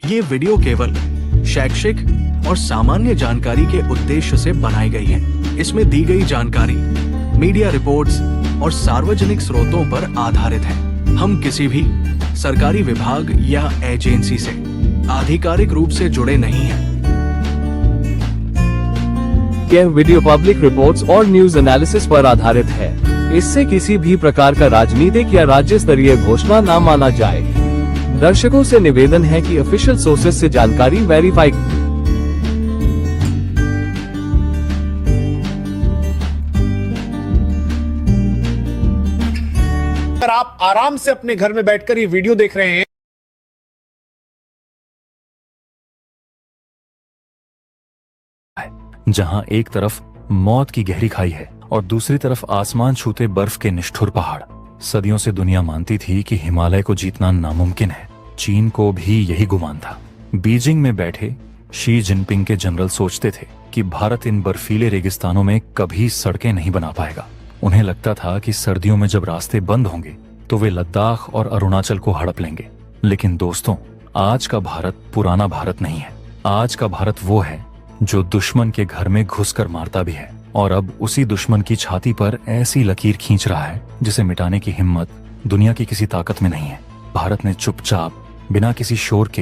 ये वीडियो केवल शैक्षिक और सामान्य जानकारी के उद्देश्य से बनाई गई है। इसमें दी गई जानकारी मीडिया रिपोर्ट्स और सार्वजनिक स्रोतों पर आधारित है। हम किसी भी सरकारी विभाग या एजेंसी से आधिकारिक रूप से जुड़े नहीं हैं। यह वीडियो पब्लिक रिपोर्ट्स और न्यूज एनालिसिस पर आधारित है। इससे किसी भी प्रकार का राजनीतिक या राज्य स्तरीय घोषणा न माना जाए। दर्शकों से निवेदन है कि ऑफिशियल सोर्सेज से जानकारी वेरीफाई। अगर आप आराम से अपने घर में बैठकर ये वीडियो देख रहे हैं, जहां एक तरफ मौत की गहरी खाई है और दूसरी तरफ आसमान छूते बर्फ के निष्ठुर पहाड़। सदियों से दुनिया मानती थी कि हिमालय को जीतना नामुमकिन है। चीन को भी यही गुमान था। बीजिंग में बैठे शी जिनपिंग के जनरल सोचते थे कि भारत इन बर्फीले रेगिस्तानों में कभी सड़कें नहीं बना पाएगा। उन्हें लगता था कि सर्दियों में जब रास्ते बंद होंगे तो वे लद्दाख और अरुणाचल को हड़प लेंगे। लेकिन दोस्तों, आज का भारत पुराना भारत नहीं है। आज का भारत वो है जो दुश्मन के घर में घुसकर मारता भी है और अब उसी दुश्मन की छाती पर ऐसी लकीर खींच रहा है जिसे मिटाने की हिम्मत दुनिया की किसी ताकत में नहीं है। भारत ने चुपचाप बिना किसी शोर के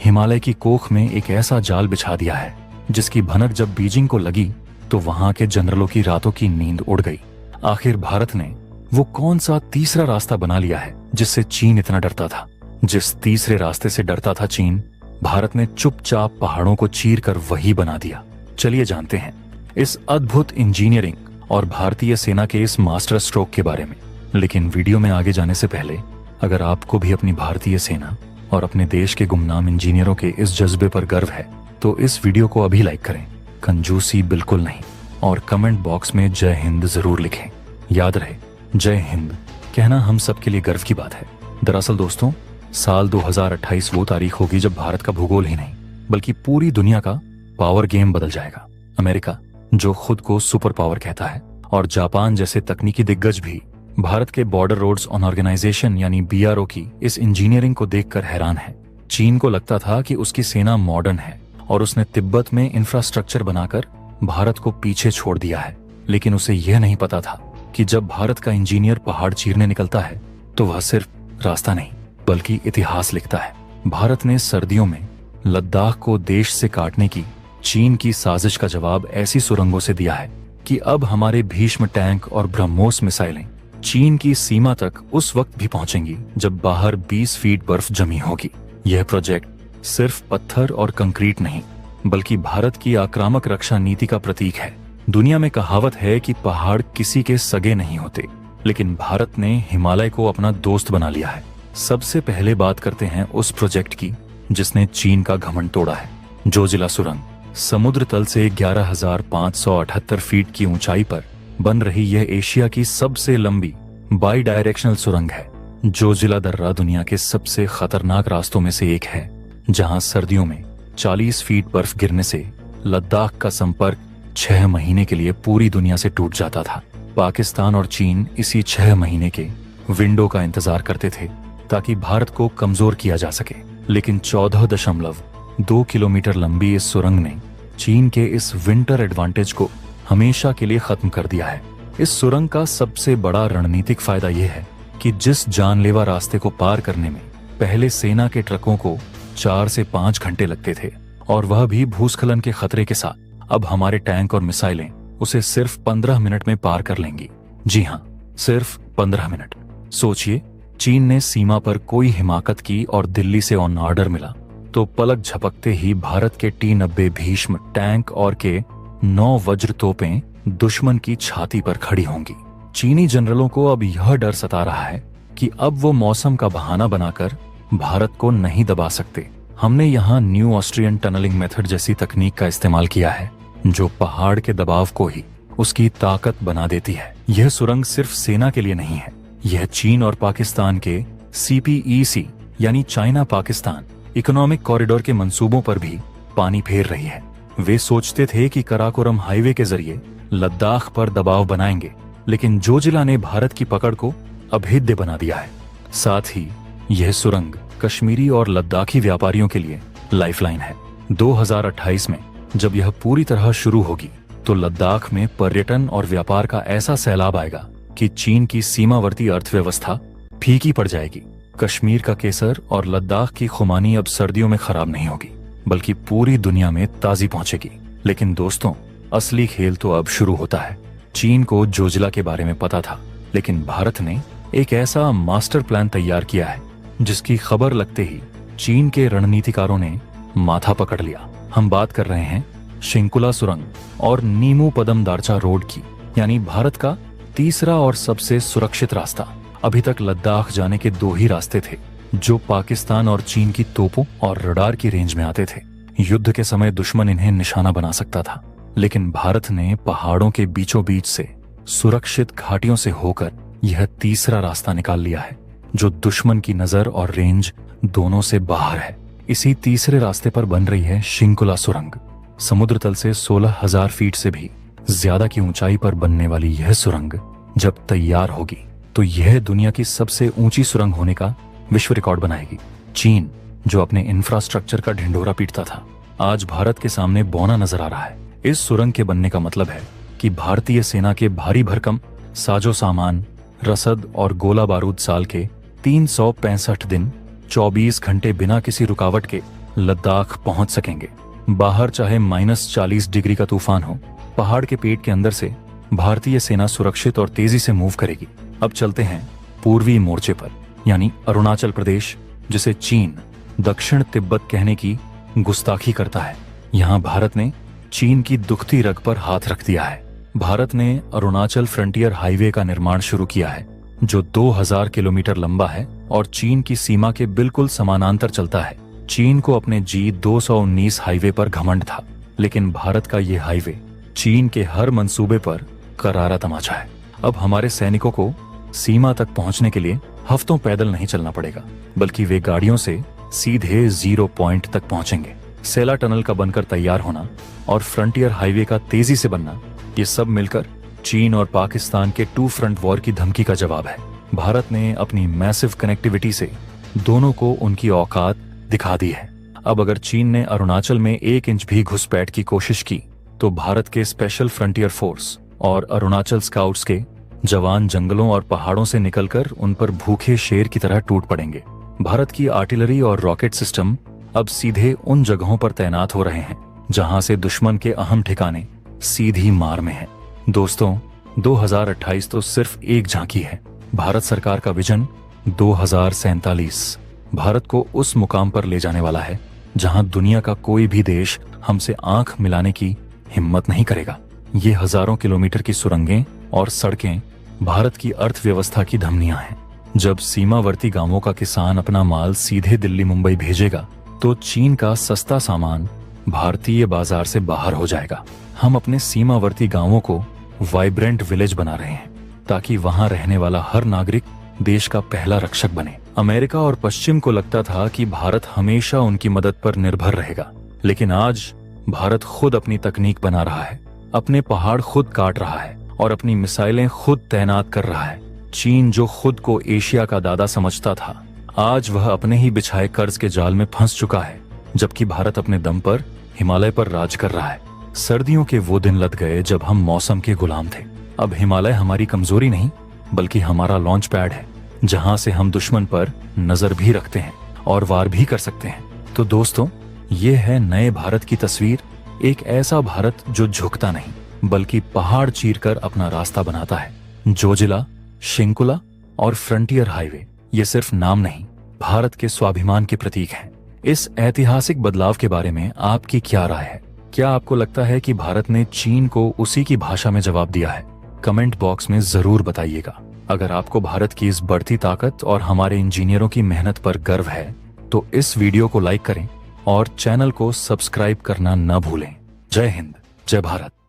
हिमालय की कोख में एक ऐसा जाल बिछा दिया है जिसकी भनक जब बीजिंग को लगी तो वहां के जनरलों की रातों की नींद उड़ गई। आखिर भारत ने वो कौन सा तीसरा रास्ता बना लिया है जिससे चीन इतना डरता था। जिस तीसरे रास्ते से डरता था चीन, भारत ने चुपचाप पहाड़ों को चीर कर वही बना दिया। चलिए जानते हैं इस अद्भुत इंजीनियरिंग और भारतीय सेना के इस मास्टर स्ट्रोक के बारे में। लेकिन वीडियो में आगे जाने से पहले अगर आपको भी अपनी भारतीय सेना और अपने देश के गुमनाम इंजीनियरों के इस जज्बे पर गर्व है तो इस वीडियो को अभी लाइक करें, कंजूसी बिल्कुल नहीं, और कमेंट बॉक्स में जय हिंद जरूर लिखें। याद रहे, जय हिंद कहना हम सबके लिए गर्व की बात है। दरअसल दोस्तों, साल 2028 वो तारीख होगी जब भारत का भूगोल ही नहीं बल्कि पूरी दुनिया का पावर गेम बदल जाएगा। अमेरिका, जो खुद को सुपर पावर कहता है, और जापान जैसे तकनीकी दिग्गज भी भारत के बॉर्डर रोड्स ऑन ऑर्गेनाइजेशन यानी BRO की इस इंजीनियरिंग को देखकर हैरान है। चीन को लगता था कि उसकी सेना मॉडर्न है और उसने तिब्बत में इंफ्रास्ट्रक्चर बनाकर भारत को पीछे छोड़ दिया है। लेकिन उसे यह नहीं पता था कि जब भारत का इंजीनियर पहाड़ चीरने निकलता है तो वह सिर्फ रास्ता नहीं बल्कि इतिहास लिखता है। भारत ने सर्दियों में लद्दाख को देश से काटने की चीन की साजिश का जवाब ऐसी सुरंगों से दिया है कि अब हमारे भीष्म टैंक और ब्रह्मोस मिसाइलें चीन की सीमा तक उस वक्त भी पहुंचेंगी जब बाहर 20 फीट बर्फ जमी होगी। यह प्रोजेक्ट सिर्फ पत्थर और कंक्रीट नहीं बल्कि भारत की आक्रामक रक्षा नीति का प्रतीक है। दुनिया में कहावत है कि पहाड़ किसी के सगे नहीं होते, लेकिन भारत ने हिमालय को अपना दोस्त बना लिया है। सबसे पहले बात करते हैं उस प्रोजेक्ट की जिसने चीन का घमंड तोड़ा है। जोजिला सुरंग समुद्र तल से 11,578 फीट की ऊंचाई पर बन रही यह एशिया की सबसे लंबी बाई डायरेक्शनल सुरंग है। जोजिला दर्रा दुनिया के सबसे खतरनाक रास्तों में से एक है, जहां सर्दियों में 40 फीट बर्फ गिरने से लद्दाख का संपर्क 6 महीने के लिए पूरी दुनिया से टूट जाता था। पाकिस्तान और चीन इसी 6 महीने के विंडो का इंतजार करते थे ताकि भारत को कमजोर किया जा सके। लेकिन 14.2 किलोमीटर लंबी इस सुरंग ने चीन के इस विंटर एडवांटेज को हमेशा के लिए खत्म कर दिया है। इस सुरंग का सबसे बड़ा रणनीतिक फायदा यह है कि जिस जानलेवा रास्ते को पार करने में पहले सेना के ट्रकों को 4 से 5 घंटे लगते थे और वह भी भूस्खलन के खतरे के साथ, अब हमारे टैंक और मिसाइलें उसे सिर्फ 15 मिनट में पार कर लेंगी। जी हाँ, सिर्फ 15 मिनट। सोचिए, चीन ने सीमा पर कोई हिमाकत की और दिल्ली से ऑन ऑर्डर मिला तो पलक झपकते ही भारत के T-90 भीष्म टैंक और के 9 वज्र तोपें दुश्मन की छाती पर खड़ी होंगी। चीनी जनरलों को अब यह डर सता रहा है कि अब वो मौसम का बहाना बनाकर भारत को नहीं दबा सकते। हमने यहाँ न्यू ऑस्ट्रियन टनलिंग मेथड जैसी तकनीक का इस्तेमाल किया है जो पहाड़ के दबाव को ही उसकी ताकत बना देती है। यह सुरंग सिर्फ सेना के लिए नहीं है, यह चीन और पाकिस्तान के CPEC यानी चाइना पाकिस्तान इकोनॉमिक कॉरिडोर के मंसूबों पर भी पानी फेर रही है। वे सोचते थे कि कराकोरम हाईवे के जरिए लद्दाख पर दबाव बनाएंगे, लेकिन जोजिला ने भारत की पकड़ को अभेद्य बना दिया है। साथ ही यह सुरंग कश्मीरी और लद्दाखी व्यापारियों के लिए लाइफलाइन है। 2028 में जब यह पूरी तरह शुरू होगी तो लद्दाख में पर्यटन और व्यापार का ऐसा सैलाब आएगा कि चीन की सीमावर्ती अर्थव्यवस्था फीकी पड़ जाएगी। कश्मीर का केसर और लद्दाख की खुमानी अब सर्दियों में खराब नहीं होगी बल्कि पूरी दुनिया में ताजी पहुंचेगी। लेकिन दोस्तों, असली खेल तो अब शुरू होता है। चीन को जोजिला के बारे में पता था, लेकिन भारत ने एक ऐसा मास्टर प्लान तैयार किया है जिसकी खबर लगते ही चीन के रणनीतिकारों ने माथा पकड़ लिया। हम बात कर रहे हैं शिंकुला सुरंग और नीमू पदम दार्चा रोड की, यानी भारत का तीसरा और सबसे सुरक्षित रास्ता। अभी तक लद्दाख जाने के दो ही रास्ते थे जो पाकिस्तान और चीन की तोपों और रडार की रेंज में आते थे। युद्ध के समय दुश्मन इन्हें निशाना बना सकता था, लेकिन भारत ने पहाड़ों के बीचों बीच से सुरक्षित घाटियों से होकर यह तीसरा रास्ता निकाल लिया है जो दुश्मन की नजर और रेंज दोनों से बाहर है। इसी तीसरे रास्ते पर बन रही है शिंकुला सुरंग। समुद्र तल से 16,000 फीट से भी ज्यादा की ऊंचाई पर बनने वाली यह सुरंग जब तैयार होगी तो यह दुनिया की सबसे ऊंची सुरंग होने का विश्व रिकॉर्ड बनाएगी। चीन, जो अपने इंफ्रास्ट्रक्चर का ढिंढोरा पीटता था, आज भारत के सामने बौना नजर आ रहा है। इस सुरंग के बनने का मतलब है कि भारतीय सेना के भारी भरकम साजो सामान, रसद और गोला बारूद साल के 365 दिन 24 घंटे बिना किसी रुकावट के लद्दाख पहुंच सकेंगे। बाहर चाहे -40 डिग्री का तूफान हो, पहाड़ के पेट के अंदर से भारतीय सेना सुरक्षित और तेजी से मूव करेगी। अब चलते हैं पूर्वी मोर्चे पर, यानी अरुणाचल प्रदेश, जिसे चीन दक्षिण तिब्बत कहने की गुस्ताखी करता है। यहाँ भारत ने चीन की दुखती रग पर हाथ रख दिया है। भारत ने अरुणाचल फ्रंटियर हाईवे का निर्माण शुरू किया है जो 2000 किलोमीटर लंबा है और चीन की सीमा के बिल्कुल समानांतर चलता है। चीन को अपने G219 हाईवे पर घमंड था, लेकिन भारत का ये हाईवे चीन के हर मंसूबे पर करारा तमाचा है। अब हमारे सैनिकों को सीमा तक पहुंचने के लिए हफ्तों पैदल नहीं चलना पड़ेगा, बल्कि वे गाड़ियों से सीधे 0 पॉइंट तक पहुंचेंगे। सेला टनल का बनकर तैयार होना और फ्रंटियर हाईवे का तेजी से बनना, ये सब मिलकर चीन और पाकिस्तान के 2 फ्रंट वॉर की धमकी का जवाब है। भारत ने अपनी मैसिव कनेक्टिविटी से दोनों को उनकी औकात दिखा दी है। अब अगर चीन ने अरुणाचल में 1 इंच भी घुसपैठ की कोशिश की तो भारत के स्पेशल फ्रंटियर फोर्स और अरुणाचल स्काउट्स के जवान जंगलों और पहाड़ों से निकलकर उन पर भूखे शेर की तरह टूट पड़ेंगे। भारत की आर्टिलरी और रॉकेट सिस्टम अब सीधे उन जगहों पर तैनात हो रहे हैं जहां से दुश्मन के अहम ठिकाने सीधी मार में हैं। दोस्तों, 2028 तो सिर्फ एक झांकी है। भारत सरकार का विजन 2047 भारत को उस मुकाम पर ले जाने वाला है जहां दुनिया का कोई भी देश हमसे आंख मिलाने की हिम्मत नहीं करेगा। ये हजारों किलोमीटर की सुरंगें और सड़कें भारत की अर्थव्यवस्था की धमनियां हैं। जब सीमावर्ती गांवों का किसान अपना माल सीधे दिल्ली मुंबई भेजेगा तो चीन का सस्ता सामान भारतीय बाजार से बाहर हो जाएगा। हम अपने सीमावर्ती गांवों को वाइब्रेंट विलेज बना रहे हैं ताकि वहां रहने वाला हर नागरिक देश का पहला रक्षक बने। अमेरिका और पश्चिम को लगता था कि भारत हमेशा उनकी मदद पर निर्भर रहेगा, लेकिन आज भारत खुद अपनी तकनीक बना रहा है, अपने पहाड़ खुद काट रहा है और अपनी मिसाइलें खुद तैनात कर रहा है। चीन, जो खुद को एशिया का दादा समझता था, आज वह अपने ही बिछाए कर्ज के जाल में फंस चुका है, जबकि भारत अपने दम पर हिमालय पर राज कर रहा है। सर्दियों के वो दिन लद गए जब हम मौसम के गुलाम थे। अब हिमालय हमारी कमजोरी नहीं बल्कि हमारा लॉन्च पैड है जहां से हम दुश्मन पर नजर भी रखते हैं और वार भी कर सकते हैं। तो दोस्तों, ये है नए भारत की तस्वीर। एक ऐसा भारत जो झुकता नहीं बल्कि पहाड़ चीरकर अपना रास्ता बनाता है। जोजिला, शिंकुला और फ्रंटियर हाईवे ये सिर्फ नाम नहीं, भारत के स्वाभिमान के प्रतीक हैं। इस ऐतिहासिक बदलाव के बारे में आपकी क्या राय है? क्या आपको लगता है कि भारत ने चीन को उसी की भाषा में जवाब दिया है? कमेंट बॉक्स में जरूर बताइएगा। अगर आपको भारत की इस बढ़ती ताकत और हमारे इंजीनियरों की मेहनत पर गर्व है तो इस वीडियो को लाइक करें और चैनल को सब्सक्राइब करना न भूलें। जय हिंद, जय भारत।